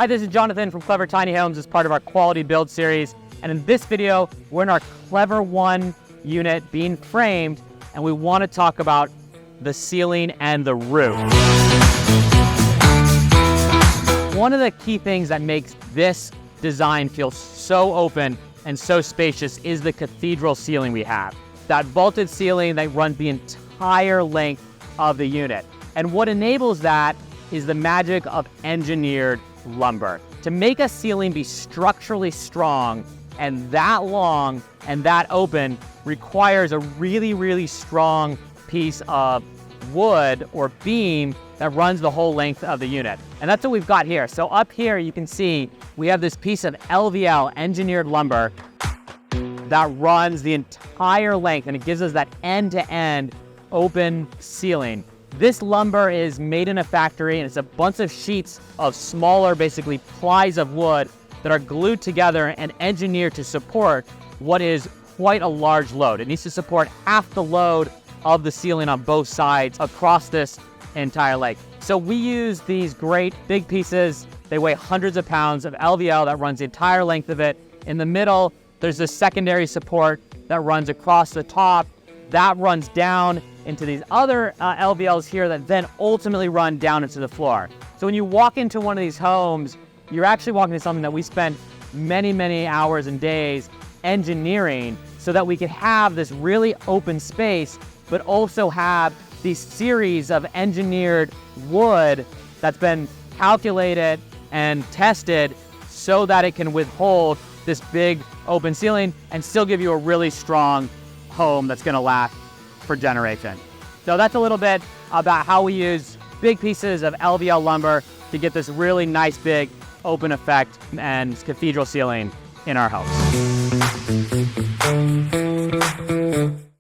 Hi, this is Jonathan from Clever Tiny Homes as part of our quality build series. And in this video, we're in our Clever One unit being framed, and we want to talk about the ceiling and the roof. One of the key things that makes this design feel so open and so spacious is the Cathedral ceiling we have. That vaulted ceiling that runs the entire length of the unit. And what enables that is the magic of engineered lumber. To make a ceiling be structurally strong and that long and that open requires a really, really strong piece of wood or beam that runs the whole length of the unit. And that's what we've got here. So up here you can see we have this piece of LVL, engineered lumber, that runs the entire length, and it gives us that end-to-end open ceiling. This lumber is made in a factory, and it's a bunch of sheets of smaller, basically plies of wood that are glued together and engineered to support what is quite a large load. It needs to support half the load of the ceiling on both sides across this entire length. So we use these great big pieces. They weigh hundreds of pounds of LVL that runs the entire length of it. In the middle, there's this secondary support that runs across the top. That runs down into these other LVLs here that then ultimately run down into the floor. So when you walk into one of these homes, you're actually walking into something that we spend many, many hours and days engineering so that we can have this really open space, but also have these series of engineered wood that's been calculated and tested so that it can withhold this big open ceiling and still give you a really strong home that's gonna last for generations. So that's a little bit about how we use big pieces of LVL lumber to get this really nice big open effect and cathedral ceiling in our house.